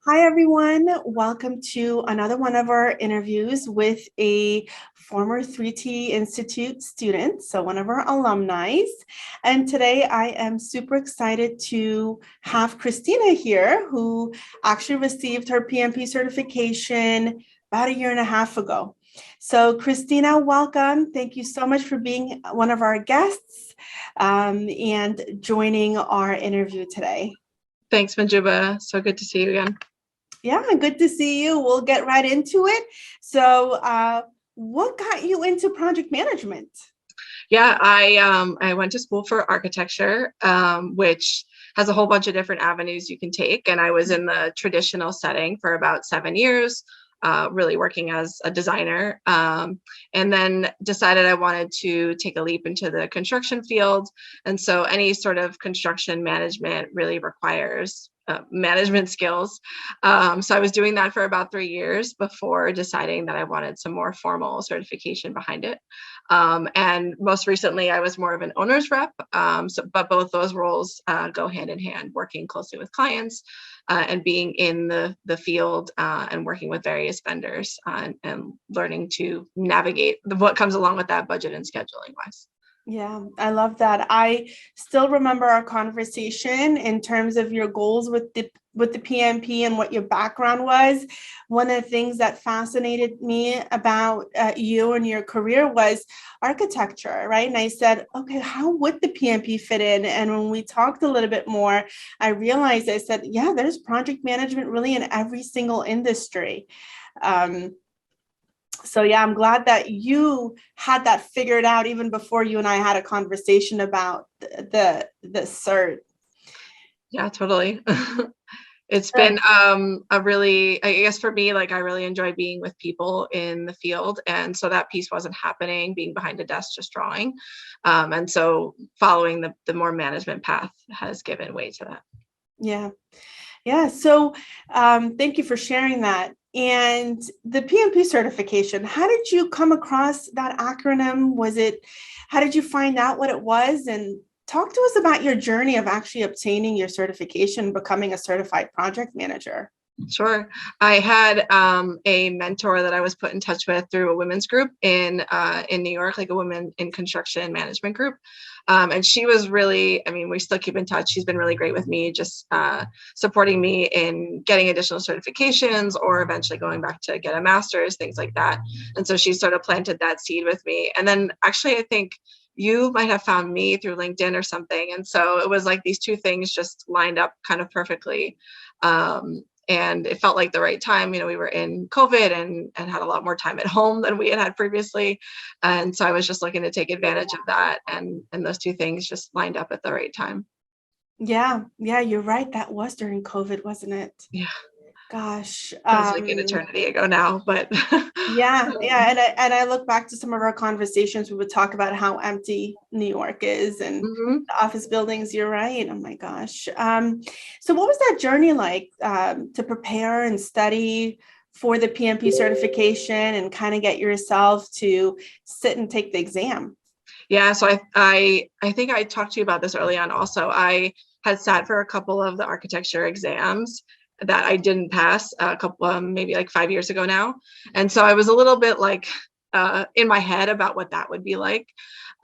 Hi, everyone. Welcome to another one of our interviews with a former 3T Institute student, so one of our alumni. And today I am super excited to have Christina here, who actually received her PMP certification about a year and a half ago. So Christina, welcome. Thank you so much for being one of our guests and joining our interview today. Thanks, Manjuba. So good to see you again. Yeah, good to see you. We'll get right into it. So, what got you into project management? Yeah, I went to school for architecture, which has a whole bunch of different avenues you can take. And I was in the traditional setting for about 7 years, really working as a designer, and then decided I wanted to take a leap into the construction field. And so any sort of construction management really requires management skills. So I was doing that for about 3 years before deciding that I wanted some more formal certification behind it. And most recently, I was more of an owner's rep. But both those roles go hand in hand, working closely with clients and being in the field and working with various vendors and learning to navigate what comes along with that budget and scheduling wise. Yeah, I love that. I still remember our conversation in terms of your goals with the PMP and what your background was. One of the things that fascinated me about you and your career was architecture, right? And I said, okay, how would the PMP fit in? And when we talked a little bit more, I realized, I said, yeah, there's project management really in every single industry. So yeah, I'm glad that you had that figured out even before you and I had a conversation about the cert. Yeah, totally. It's been a really, I guess for me, like I really enjoy being with people in the field. And so that piece wasn't happening, being behind a desk just drawing. And so following the more management path has given way to that. Yeah. Yeah. So thank you for sharing that. And the PMP certification, how did you come across that acronym? How did you find out what it was? And talk to us about your journey of actually obtaining your certification, becoming a certified project manager. Sure. I had a mentor that I was put in touch with through a women's group in New York, like a women in construction management group. And she was really, I mean, we still keep in touch. She's been really great with me, just supporting me in getting additional certifications or eventually going back to get a master's, things like that. And so she sort of planted that seed with me. And then actually, I think you might have found me through LinkedIn or something. And so it was like these two things just lined up kind of perfectly. And it felt like the right time. We were in COVID and had a lot more time at home than we had previously. And so I was just looking to take advantage of that. And those two things just lined up at the right time. Yeah, yeah, you're right. That was during COVID, wasn't it? Yeah. Gosh. Feels like an eternity ago now, but Yeah, yeah. And I look back to some of our conversations, we would talk about how empty New York is and Mhm. the office buildings. You're right. Oh my gosh. So what was that journey like to prepare and study for the PMP certification and kind of get yourself to sit and take the exam? Yeah, so I think I talked to you about this early on also. I had sat for a couple of the architecture exams that I didn't pass a couple, maybe like 5 years ago now. And so I was a little bit like in my head about what that would be like.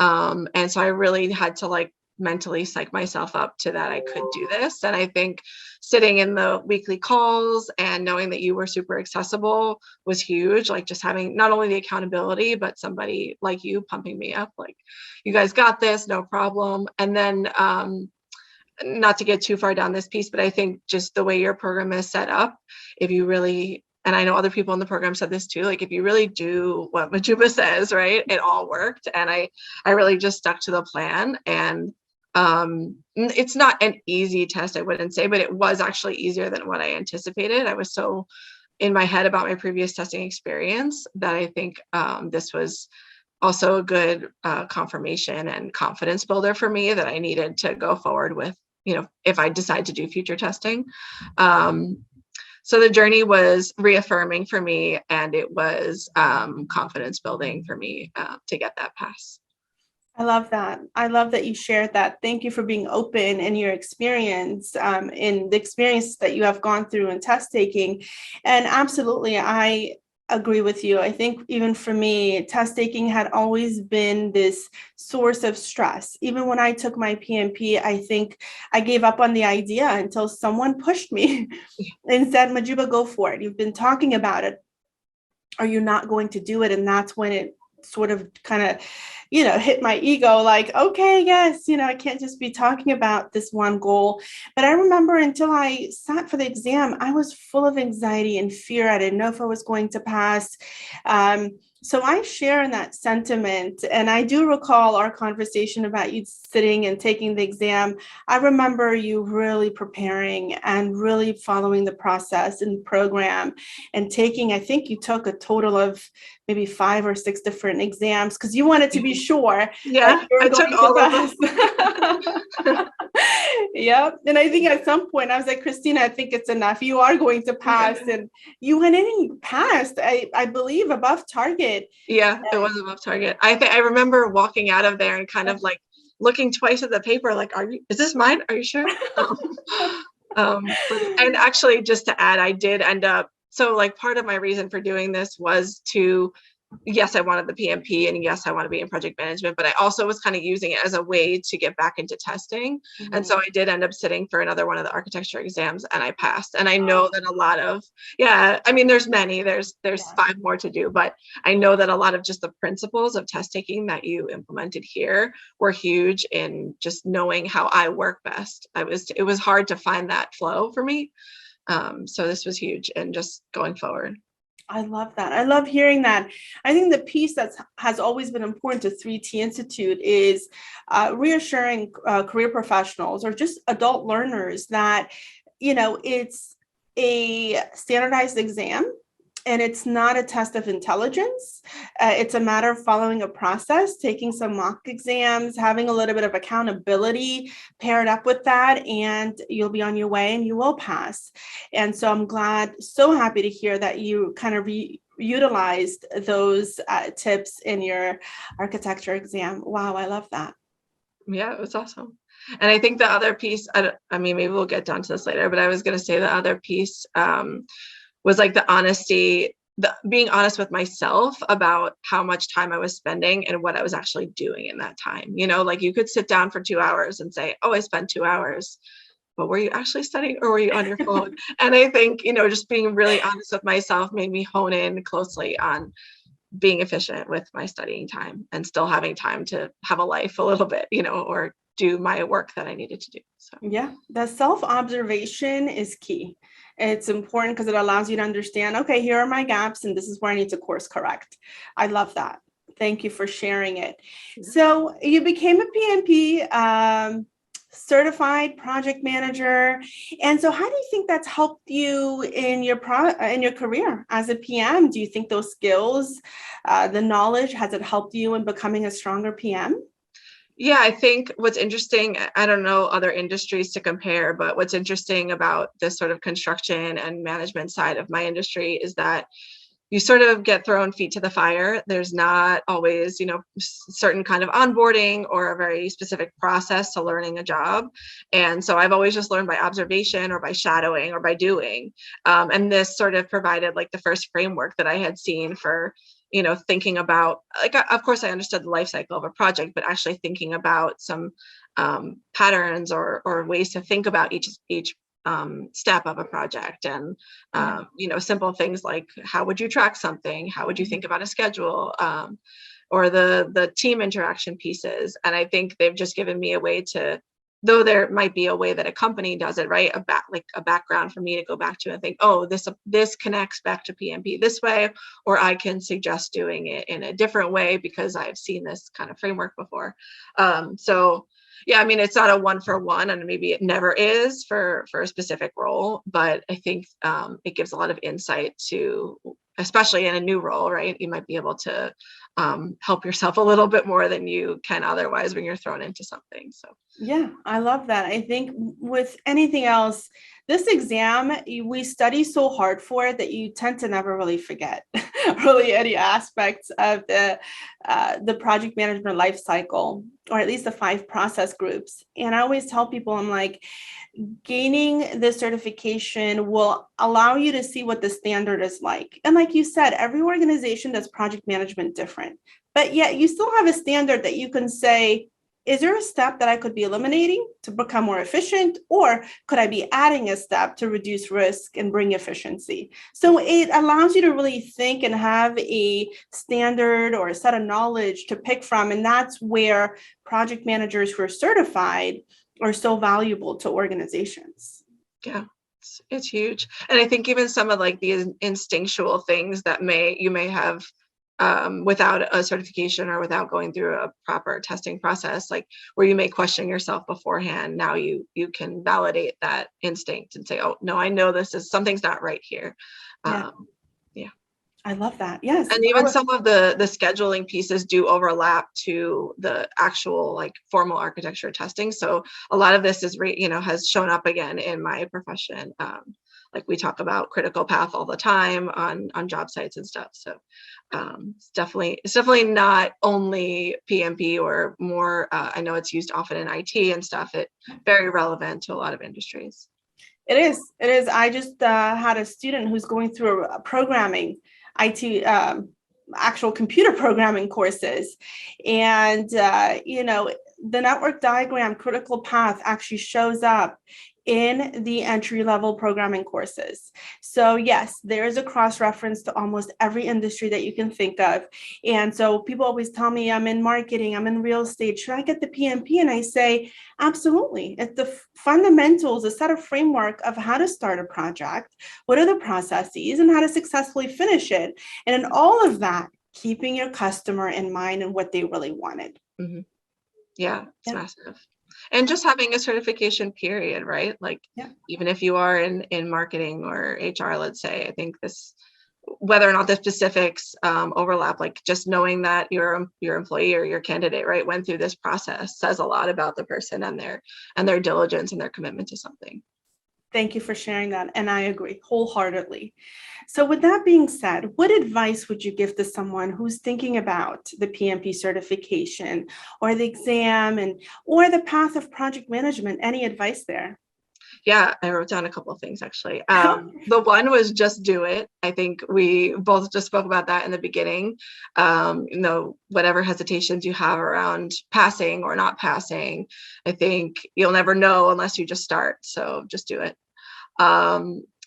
And so I really had to like mentally psych myself up to that I could do this. And I think sitting in the weekly calls and knowing that you were super accessible was huge. Like just having not only the accountability, but somebody like you pumping me up, like, you guys got this, no problem. And then not to get too far down this piece, but I think just the way your program is set up, if you really, and I know other people in the program said this too, like if you really do what Majuba says, right, it all worked. And I really just stuck to the plan. And it's not an easy test, I wouldn't say, but it was actually easier than what I anticipated. I was so in my head about my previous testing experience that I think this was also a good confirmation and confidence builder for me that I needed to go forward with, if I decide to do future testing. So the journey was reaffirming for me, and it was confidence building for me to get that pass. I love that. I love that you shared that. Thank you for being open in your experience, in the experience that you have gone through in test taking. And absolutely, I agree with you. I think even for me, test taking had always been this source of stress. Even when I took my PMP, I think I gave up on the idea until someone pushed me and said, Majuba, go for it. You've been talking about it. Are you not going to do it? And that's when it sort of kind of, hit my ego like, okay, yes, I can't just be talking about this one goal. But I remember until I sat for the exam, I was full of anxiety and fear. I didn't know if I was going to pass. So I share in that sentiment. And I do recall our conversation about you sitting and taking the exam. I remember you really preparing and really following the process and program and taking, I think you took a total of maybe 5 or 6 different exams because you wanted to be sure Yeah, that you were I took going all to pass. Yep. And I think at some point I was like, Christina, I think it's enough. You are going to pass. And you went in and you passed, I believe, above target. Yeah, it was above target. I remember walking out of there and kind of like looking twice at the paper, like, is this mine? Are you sure? And actually, just to add, I did end up, so like part of my reason for doing this was to, yes, I wanted the PMP and yes, I want to be in project management, but I also was kind of using it as a way to get back into testing. And so I did end up sitting for another one of the architecture exams and I passed. And I know that a lot of, I mean, there's 5 more to do, but I know that a lot of just the principles of test taking that you implemented here were huge in just knowing how I work best. It was hard to find that flow for me. So this was huge and just going forward. I love that. I love hearing that. I think the piece that has always been important to 3T Institute is reassuring career professionals or just adult learners that, it's a standardized exam and it's not a test of intelligence. It's a matter of following a process, taking some mock exams, having a little bit of accountability paired up with that, and you'll be on your way and you will pass. And so I'm so happy to hear that you kind of utilized those tips in your architecture exam. Wow, I love that. Yeah, it was awesome. And I think the other piece, I mean, maybe we'll get down to this later, but I was going to say the other piece was like the honesty, being honest with myself about how much time I was spending and what I was actually doing in that time. Like you could sit down for 2 hours and say, oh, I spent 2 hours, but were you actually studying or were you on your phone? And I think, just being really honest with myself made me hone in closely on being efficient with my studying time and still having time to have a life a little bit, or do my work that I needed to do. So yeah, the self-observation is key. It's important because it allows you to understand, okay, here are my gaps and this is where I need to course correct. I love that. Thank you for sharing it. So you became a PMP certified project manager. And so how do you think that's helped you in your career as a PM? Do you think those skills, the knowledge, has it helped you in becoming a stronger PM? Yeah, I think what's interesting, I don't know other industries to compare, but what's interesting about this sort of construction and management side of my industry is that you sort of get thrown feet to the fire. There's not always, certain kind of onboarding or a very specific process to learning a job. And so I've always just learned by observation or by shadowing or by doing. And this sort of provided like the first framework that I had seen for thinking about, like, of course I understood the life cycle of a project, but actually thinking about some patterns or ways to think about each step of a project. And simple things like, how would you track something? How would you think about a schedule? Or the team interaction pieces. And I think they've just given me a way to, though there might be a way that a company does it, right? A background for me to go back to and think, oh, this connects back to PMP this way, or I can suggest doing it in a different way because I've seen this kind of framework before. So yeah, I mean, it's not a 1-for-1, and maybe it never is for a specific role, but I think it gives a lot of insight to, especially in a new role, right? You might be able to help yourself a little bit more than you can otherwise when you're thrown into something. So yeah, I love that. I think with anything else, this exam, we study so hard for it that you tend to never really forget really any aspects of the project management life cycle, or at least the 5 process groups. And I always tell people, I'm like, gaining this certification will allow you to see what the standard is like. And like you said, every organization does project management different, but yet you still have a standard that you can say, is there a step that I could be eliminating to become more efficient? Or could I be adding a step to reduce risk and bring efficiency? So it allows you to really think and have a standard or a set of knowledge to pick from. And that's where project managers who are certified are so valuable to organizations. Yeah, it's huge. And I think even some of like the instinctual things that you may have without a certification or without going through a proper testing process, like where you may question yourself beforehand, now you can validate that instinct and say, oh no, I know this is something's not right here. Yeah. Yeah. I love that. Yes. And even some of the scheduling pieces do overlap to the actual like formal architecture testing. So a lot of this is, has shown up again in my profession. Like we talk about critical path all the time on job sites and stuff. So it's definitely not only PMP or more. I know it's used often in IT and stuff. It's very relevant to a lot of industries. It is. I just had a student who's going through a programming IT actual computer programming courses, and the network diagram critical path actually shows up in the entry-level programming courses. So yes, there is a cross-reference to almost every industry that you can think of. And so people always tell me, I'm in marketing, I'm in real estate, should I get the PMP? And I say, absolutely. It's the fundamentals, a set of framework of how to start a project, what are the processes, and how to successfully finish it. And in all of that, keeping your customer in mind and what they really wanted. Mm-hmm. Yeah, it's massive. And just having a certification period, right? Like even if you are in marketing or HR, let's say, I think whether or not the specifics overlap, like just knowing that your employee or your candidate, right, went through this process says a lot about the person and their diligence and their commitment to something. Thank you for sharing that. And I agree wholeheartedly. So with that being said, what advice would you give to someone who's thinking about the PMP certification or the exam or the path of project management? Any advice there? Yeah, I wrote down a couple of things actually. The one was just do it. I think we both just spoke about that in the beginning. Whatever hesitations you have around passing or not passing, I think you'll never know unless you just start. So just do it.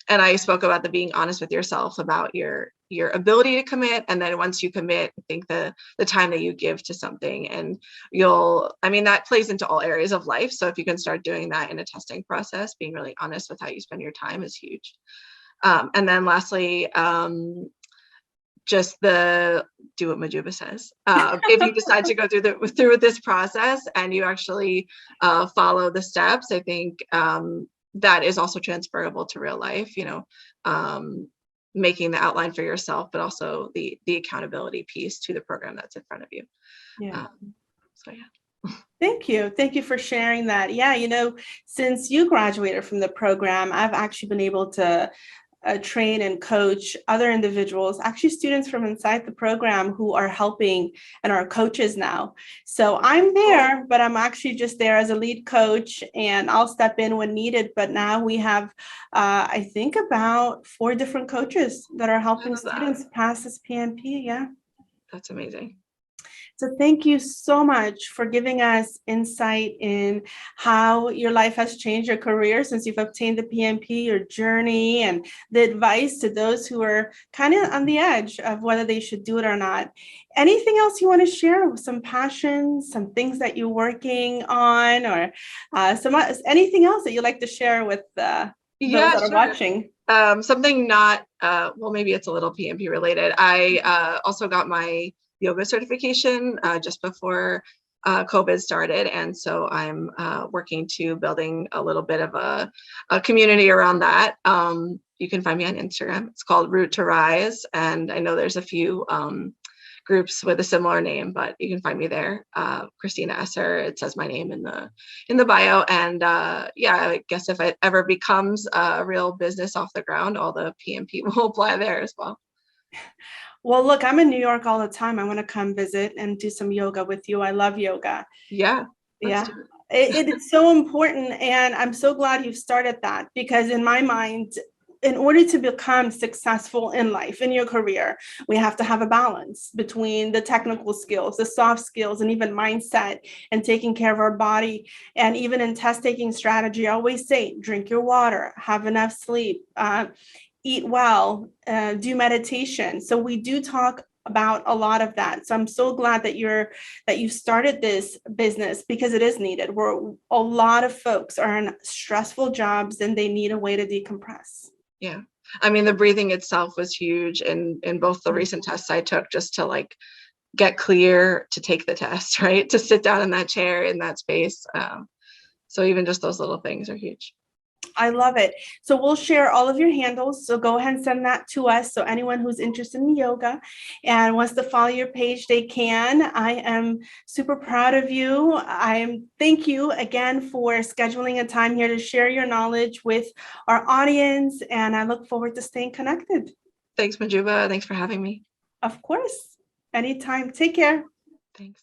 And I spoke about the being honest with yourself about your ability to commit. And then once you commit, I think the time that you give to something, and that plays into all areas of life. So if you can start doing that in a testing process, being really honest with how you spend your time is huge. And then lastly, just do what Majuba says. If you decide to go through this process and you actually follow the steps, I think that is also transferable to real life, making the outline for yourself, but also the accountability piece to the program that's in front of you. Yeah. So yeah. Thank you. Thank you for sharing that. Yeah, since you graduated from the program, I've actually been able to train and coach other individuals, actually students from inside the program who are helping and are coaches now. So I'm there, but I'm actually just there as a lead coach, and I'll step in when needed. But now we have, I think, about 4 different coaches that are helping students pass this PMP. Yeah. That's amazing. So thank you so much for giving us insight in how your life has changed, your career since you've obtained the PMP, your journey, and the advice to those who are kind of on the edge of whether they should do it or not. Anything else you want to share? Some passions, some things that you're working on, or anything else that you'd like to share with those that are watching? Something not, maybe it's a little PMP related. I also got my yoga certification just before COVID started. And so I'm working to building a little bit of a community around that. You can find me on Instagram. It's called Root to Rise. And I know there's a few groups with a similar name, but you can find me there. Christina Esser. It says my name in the bio. And yeah, I guess if it ever becomes a real business off the ground, all the PMP will apply there as well. Well, look, I'm in New York all the time. I want to come visit and do some yoga with you. I love yoga. Yeah. Yeah. It is so important. And I'm so glad you've started that, because in my mind, in order to become successful in life, in your career, we have to have a balance between the technical skills, the soft skills, and even mindset and taking care of our body. And even in test taking strategy, I always say, drink your water, have enough sleep, eat well, do meditation. So we do talk about a lot of that. So I'm so glad that you started this business, because it is needed. Where a lot of folks are in stressful jobs and they need a way to decompress. Yeah. I mean, the breathing itself was huge in both the recent tests I took, just to like get clear to take the test, right? To sit down in that chair in that space. So even just those little things are huge. I love it. So we'll share all of your handles. So go ahead and send that to us. So anyone who's interested in yoga and wants to follow your page, they can. I am super proud of you. Thank you again for scheduling a time here to share your knowledge with our audience. And I look forward to staying connected. Thanks, Majuba. Thanks for having me. Of course. Anytime. Take care. Thanks.